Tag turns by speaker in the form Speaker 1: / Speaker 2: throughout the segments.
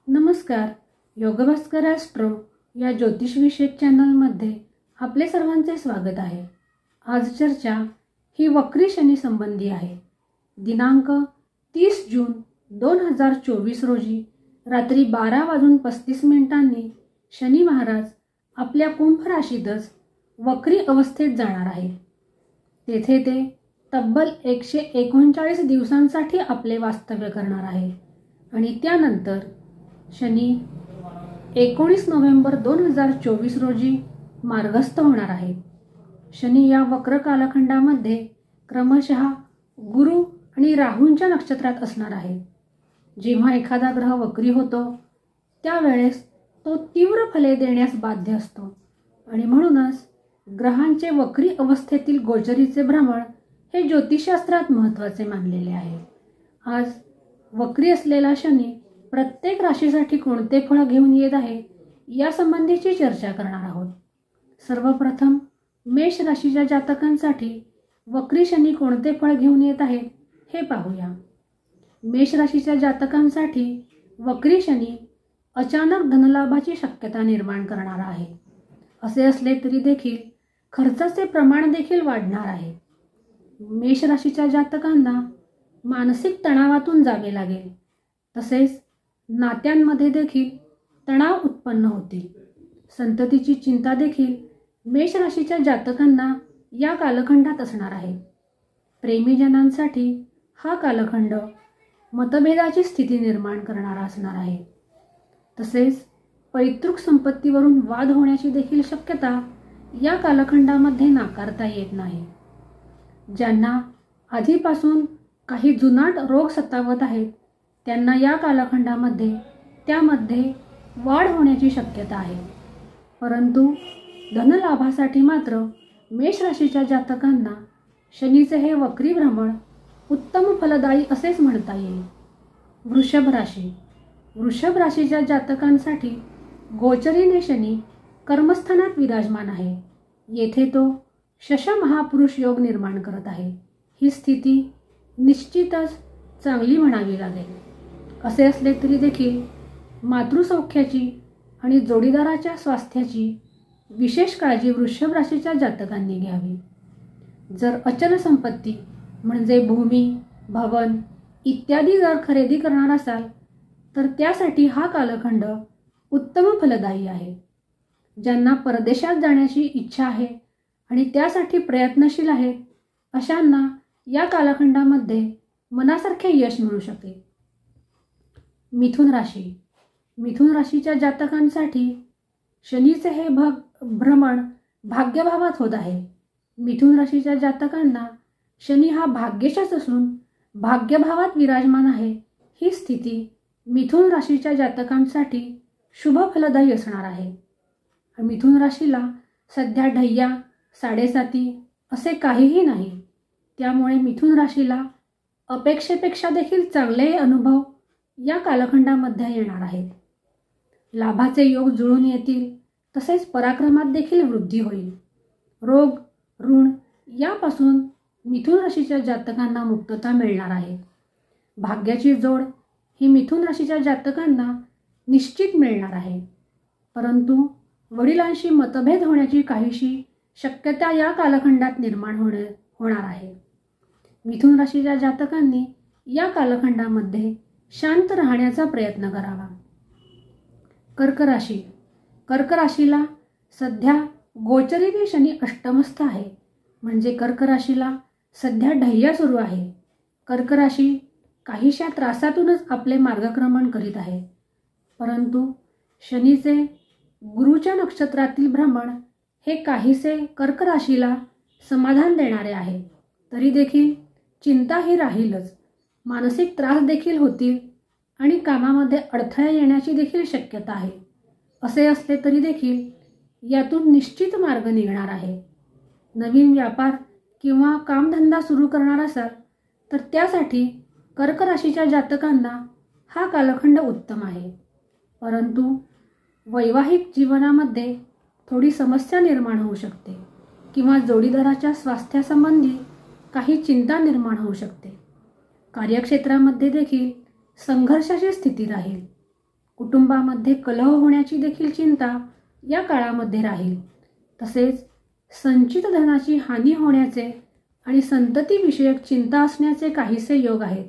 Speaker 1: नमस्कार. योगभास्कर ॲस्ट्रो या ज्योतिषविषयक चॅनलमध्ये आपले सर्वांचे स्वागत आहे. आज चर्चा ही वक्री शनी संबंधी आहे. दिनांक 30 जून 2024 रोजी रात्री 12:35 शनी महाराज आपल्या कुंभ राशीतच वक्री अवस्थेत जाणार आहे. तेथे ते तब्बल 139 दिवसांसाठी आपले वास्तव्य करणार आहे आणि त्यानंतर शनी 19 नोव्हेंबर 2024 रोजी मार्गस्थ होणार आहे. शनी या वक्र कालखंडामध्ये क्रमशः गुरु आणि राहूंच्या नक्षत्रात असणार आहे. जेव्हा एखादा ग्रह वक्री होतो त्यावेळेस तो तीव्र फले देण्यास बाध्य असतो आणि म्हणूनच ग्रहांचे वक्री अवस्थेतील गोचरीचे भ्रमण हे ज्योतिषशास्त्रात महत्त्वाचे मानलेले आहे. आज वक्री असलेला शनी प्रत्येक राशीसाठी कोणते फळ घेऊन येत आहे या संबंधीची चर्चा करणार आहोत. सर्वप्रथम मेष राशीच्या जातकांसाठी वक्री शनी कोणते फळ घेऊन येत आहे हे पाहूया. मेष राशीच्या जातकांसाठी वक्री शनी अचानक धनलाभाची शक्यता निर्माण करणार आहे. असे असले तरी देखील खर्चाचे प्रमाण देखील वाढणार आहे. मेष राशीच्या जातकांना मानसिक तणावातून जावे लागेल. तसेच नात्यांमध्ये देखील तणाव उत्पन्न होतील. संततीची चिंता देखील मेष राशीच्या जातकांना या कालखंडात असणार आहे. प्रेमीजनांसाठी हा कालखंड मतभेदाची स्थिती निर्माण करणारा असणार आहे. तसेच पैतृक संपत्तीवरून वाद होण्याची देखील शक्यता या कालखंडामध्ये नाकारता येत नाही. ज्यांना आधीपासून काही जुनाट रोग सतावत आहेत त्यांना या कालखंडामध्ये त्यामध्ये वाढ होण्याची शक्यता आहे. परंतु धनलाभासाठी मात्र मेष राशीच्या जातकांना शनीचे हे वक्री भ्रमण उत्तम फलदायी असेच म्हणता येईल. वृषभ राशीच्या जातकांसाठी गोचरीने शनी कर्मस्थानात विराजमान आहे. येथे तो शश महापुरुष योग निर्माण करत आहे. ही स्थिती निश्चितच चांगली म्हणावी लागेल. असे असले तरी देखील मातृसौख्याची आणि जोडीदाराच्या स्वास्थ्याची विशेष काळजी वृषभ राशीच्या जातकांनी घ्यावी. जर अचल संपत्ती म्हणजे भूमी, भवन इत्यादी जर खरेदी करणार असाल तर त्यासाठी हा कालखंड उत्तम फलदायी आहे. ज्यांना परदेशात जाण्याची इच्छा आहे आणि त्यासाठी प्रयत्नशील आहेत अशांना या कालखंडामध्ये मनासारखे यश मिळू शकेल. मिथुन राशीच्या जातकांसाठी शनीचे हे भ्रमण भाग्यभावात होत आहे. मिथुन राशीच्या जातकांना शनी हा भाग्येशच असून भाग्यभावात विराजमान आहे. ही स्थिती मिथुन राशीच्या जातकांसाठी शुभ फलदायी असणार आहे. मिथुन राशीला सध्या ढय्या, साडेसाती असे काहीही नाही. त्यामुळे मिथुन राशीला अपेक्षेपेक्षा देखील चांगले अनुभव या कालखंडामध्ये येणार आहेत. लाभाचे योग जुळून येतील. तसेच पराक्रमात देखील वृद्धी होईल. रोग, ऋण यापासून मिथुन राशीच्या जातकांना मुक्तता मिळणार आहे. भाग्याची जोड ही मिथुन राशीच्या जातकांना निश्चित मिळणार आहे. परंतु वडिलांशी मतभेद होण्याची काहीशी शक्यता या कालखंडात निर्माण होणार आहे. मिथुन राशीच्या जातकांनी या कालखंडामध्ये शांत राहण्याचा प्रयत्न करावा. कर्क राशीला सध्या गोचरीने शनी अष्टमस्थ आहे. म्हणजे कर्क राशीला सध्या ढय्या सुरू आहे. कर्क राशी काहीशा त्रासातूनच आपले मार्गक्रमण करीत आहे. परंतु शनीचे गुरुच्या नक्षत्रातील भ्रमण हे काहीसे कर्क राशीला समाधान देणारे आहे. तरी देखील चिंता ही राहीलच. मानसिक त्रास देखील होतील आणि कामामध्ये अडथळे येण्याची देखील शक्यता आहे. असे असले तरी देखील यातून निश्चित मार्ग निघणार आहे. नवीन व्यापार किंवा कामधंदा सुरू करणार असाल तर त्यासाठी कर्क राशीच्या जातकांना हा कालखंड उत्तम आहे. परंतु वैवाहिक जीवनामध्ये थोडी समस्या निर्माण होऊ शकते किंवा जोडीदाराच्या स्वास्थ्यासंबंधी काही चिंता निर्माण होऊ शकते. कार्यक्षेत्रामध्ये देखील संघर्षाची स्थिती राहील. कुटुंबामध्ये कलह होण्याची देखील चिंता या काळामध्ये राहील. तसेच संचित धनाची हानी होण्याचे आणि संततीविषयक चिंता असण्याचे काहीसे योग आहेत.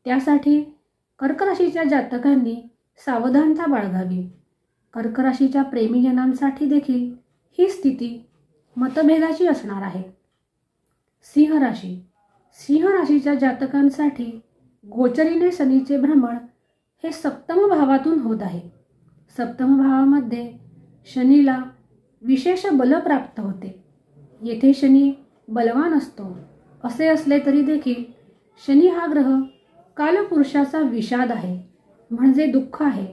Speaker 1: त्यासाठी कर्क राशीच्या जातकांनी सावधानता बाळगावी. कर्क राशीच्या प्रेमीजनांसाठी देखील ही स्थिती मतभेदाची असणार आहे. सिंह राशी. सिंह राशीच्या जातकांसाठी गोचरीने शनीचे भ्रमण हे सप्तम भावातून होत आहे. सप्तम भावामध्ये शनीला विशेष बल प्राप्त होते. येथे शनी बलवान असतो. असे असले तरी देखील शनी हा ग्रह कालपुरुषाचा विषाद आहे, म्हणजे दुःख आहे.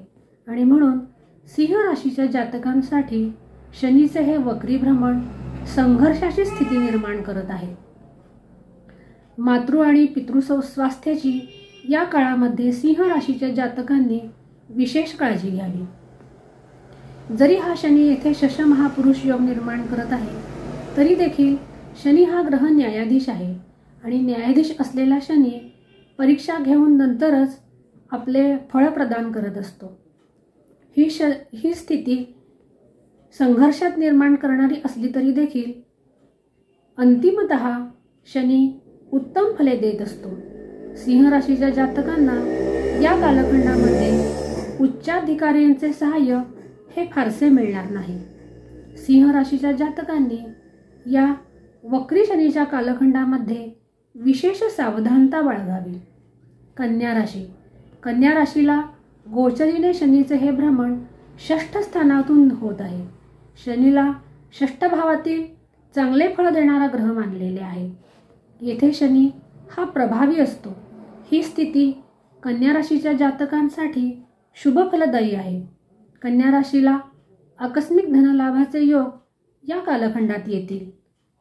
Speaker 1: आणि म्हणून सिंह राशीच्या जातकांसाठी शनीचे हे वक्री भ्रमण संघर्षाची स्थिती निर्माण करत आहे. मातृ आणि पितृस्वास्थ्याची या काळामध्ये सिंह राशीच्या जातकांनी विशेष काळजी घ्यावी. जरी हा शनी येथे शश महापुरुष योग निर्माण करत आहे, तरी देखील शनी हा ग्रह न्यायाधीश आहे आणि न्यायाधीश असलेला शनी परीक्षा घेऊन नंतरच आपले फळ प्रदान करत असतो. ही स्थिती संघर्षात निर्माण करणारी असली तरी देखील अंतिमतः शनी उत्तम फले देत असतो. सिंह राशीच्या जातकांना या कालखंडामध्ये उच्चाधिकाऱ्यांचे सहाय्य हे फारसे मिळणार नाही. सिंह राशीच्या जातकांनी या वक्री शनीच्या कालखंडामध्ये विशेष सावधानता बाळगावी. कन्या राशी. कन्या राशीला गोचरीने शनीचे हे भ्रमण षष्ठ स्थानातून होत आहे. शनीला षष्ठ भावातील चांगले फळ देणारा ग्रह मानलेले आहे. येथे शनी हा प्रभावी असतो. ही स्थिती कन्या राशीच्या जातकांसाठी शुभ फलदायी आहे. कन्या राशीला आकस्मिक धनलाभाचे योग या कालखंडात येतील.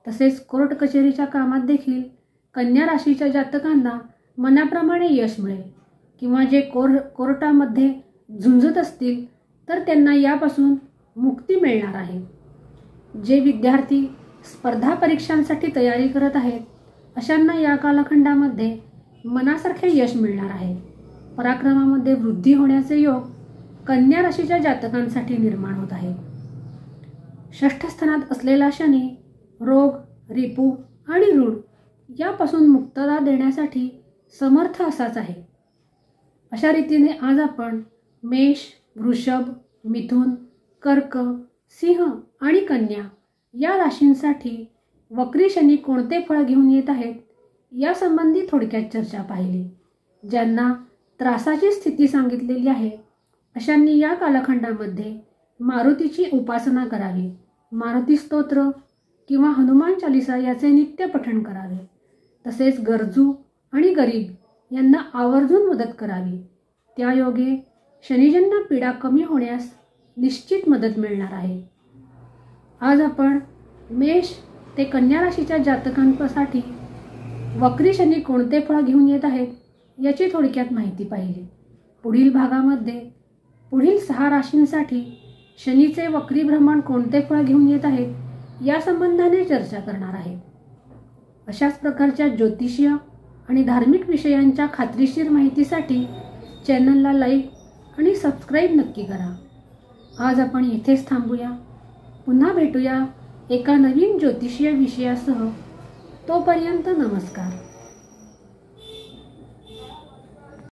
Speaker 1: तसेच कोर्ट कचेरीच्या कामात देखील कन्या राशीच्या जातकांना मनाप्रमाणे यश मिळेल, किंवा जे कोर्टामध्ये झुंजत असतील तर त्यांना यापासून मुक्ती मिळणार आहे. जे विद्यार्थी स्पर्धा परीक्षांसाठी तयारी करत आहेत अशांना या कालखंडामध्ये मनासारखे यश मिळणार आहे. पराक्रमामध्ये वृद्धी होण्याचे योग कन्या राशीच्या जातकांसाठी निर्माण होत आहे. षष्ठ स्थानात असलेला शनी रोग, रिपू आणि ऋण यापासून मुक्तता देण्यासाठी समर्थ असाच आहे. अशा रीतीने आज आपण मेष, वृषभ, मिथुन, कर्क, सिंह आणि कन्या या राशींसाठी वक्री शनी कोणते फळ घेऊन येत आहेत यासंबंधी थोडक्यात चर्चा पाहिली. ज्यांना त्रासाची स्थिती सांगितलेली आहे अशांनी या कालखंडामध्ये मारुतीची उपासना करावी. मारुती स्तोत्र किंवा हनुमान चालिसा याचे नित्य पठण करावे. तसेच गरजू आणि गरीब यांना आवर्जून मदत करावी. त्यायोगे शनिजन्य पीडा कमी होण्यास निश्चित मदत मिळणार आहे. आज आपण मेष ते कन्या राशीच्या जातकांसाठी वक्री शनी कोणते फळ घेऊन येत आहेत याची थोडक्यात माहिती पाहिली. पुढील भागामध्ये पुढील 6 राशींसाठी शनीचे वक्री भ्रमण कोणते फळ घेऊन येत आहेत या संबंधाने चर्चा करणार आहे. अशाच प्रकारच्या ज्योतिषीय आणि धार्मिक विषयांच्या खात्रीशीर माहितीसाठी चॅनलला लाईक आणि सबस्क्राईब नक्की करा. आज आपण येथेच थांबूया. पुन्हा भेटूया एका नवीन ज्योतिषीय विषयासह. तोपर्यंत नमस्कार.